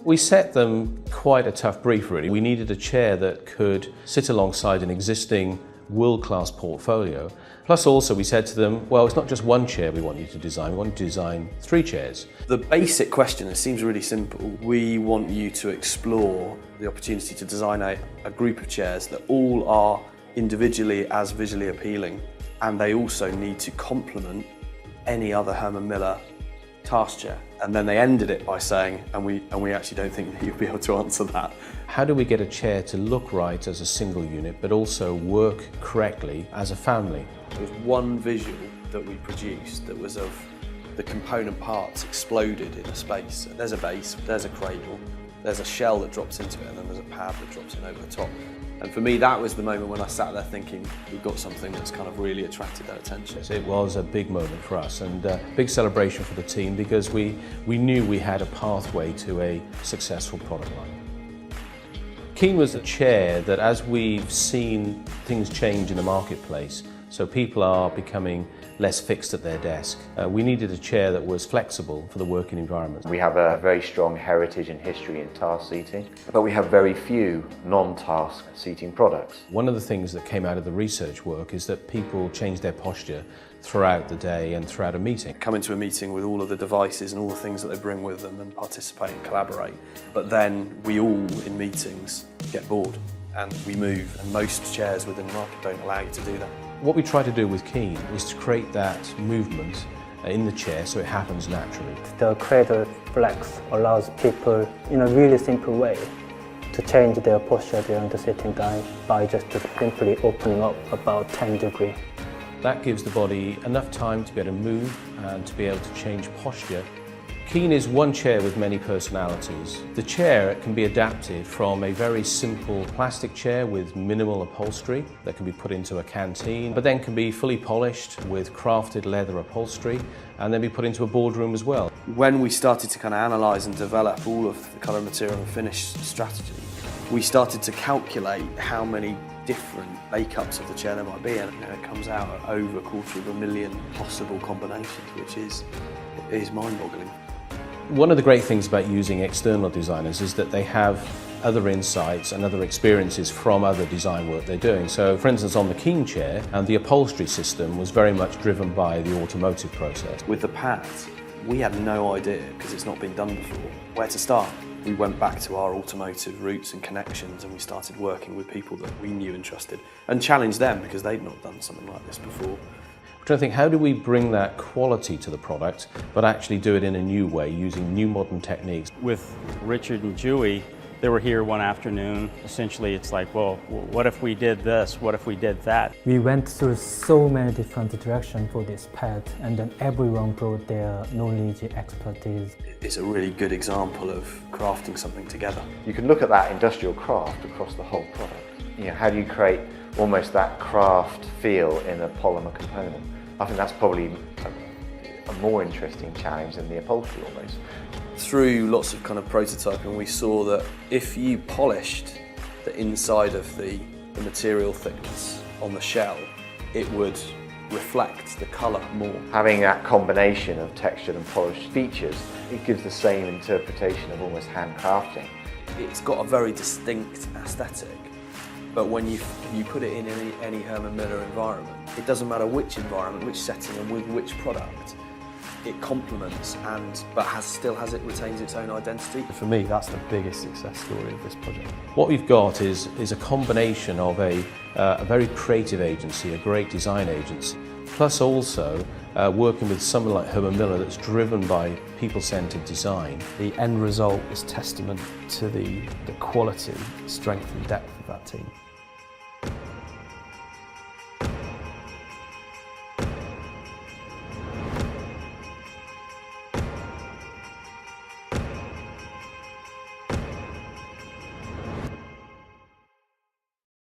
We set them quite a tough brief, really. We needed a chair that could sit alongside an existing world-class portfolio. Plus also we said to them, well, it's not just one chair we want you to design, we want you to design 3 chairs. The basic question, it seems really simple, we want you to explore the opportunity to design a group of chairs that all are individually as visually appealing, and they also need to complement any other HermanMiller task chair. And then they ended it by saying, and we actually don't think that you'll be able to answer that. How do we get a chair to look right as a single unit, but also work correctly as a family? There was one visual that we produced that was of the component parts exploded in a space. There's a base, there's a cradle, there's a shell that drops into it, and then there's a pad that drops in over the top. And for me, that was the moment when I sat there thinking, we've got something that's kind of really attracted their attention. It was a big moment for us, and a big celebration for the team, because we knew we had a pathway to a successful product line. Keyn was a chair that, as we've seen things change in the marketplace, so people are becoming less fixed at their desk. We needed a chair that was flexible for the working environment. We have a very strong heritage and history in task seating, but we have very few non-task seating products. One of the things that came out of the research work is that people change their posture throughout the day and throughout a meeting. Come into a meeting with all of the devices and all the things that they bring with them and participate and collaborate. But then we all, in meetings, get bored and we move, and most chairs within the market don't allow you to do that. What we try to do with Keyn is to create that movement in the chair so it happens naturally. The cradle flex allows people, in a really simple way, to change their posture during the sitting time by just simply opening up about 10 degrees. That gives the body enough time to be able to move and to be able to change posture. Keyn is one chair with many personalities. The chair can be adapted from a very simple plastic chair with minimal upholstery that can be put into a canteen, but then can be fully polished with crafted leather upholstery and then be put into a boardroom as well. When we started to kind of analyse and develop all of the colour, material and finish strategy, we started to calculate how many different makeups of the chair there might be, and it comes out at over 250,000 possible combinations, which is mind-boggling. One of the great things about using external designers is that they have other insights and other experiences from other design work they're doing. So, for instance, on the Keyn chair, and the upholstery system was very much driven by the automotive process. With the pads, we had no idea, because it's not been done before, where to start. We went back to our automotive roots and connections, and we started working with people that we knew and trusted and challenged them because they'd not done something like this before. I'm trying to think, how do we bring that quality to the product but actually do it in a new way using new modern techniques? With Richard and Julie, they were here one afternoon. Essentially it's like, well, what if we did this? What if we did that? We went through so many different directions for this pad, and then everyone brought their knowledge, expertise. It's a really good example of crafting something together. You can look at that industrial craft across the whole product. You know, how do you create almost that craft feel in a polymer component? I think that's probably a more interesting challenge than the upholstery almost. Through lots of kind of prototyping, we saw that if you polished the inside of the material thickness on the shell, it would reflect the colour more. Having that combination of textured and polished features, it gives the same interpretation of almost handcrafting. It's got a very distinct aesthetic, but when you put it in any HermanMiller environment, it doesn't matter which environment, which setting and with which product, it complements but retains its own identity. For me, that's the biggest success story of this project. What we've got is a combination of a very creative agency, a great design agency, plus also working with someone like HermanMiller that's driven by people-centered design. The end result is testament to the quality, strength and depth of that team.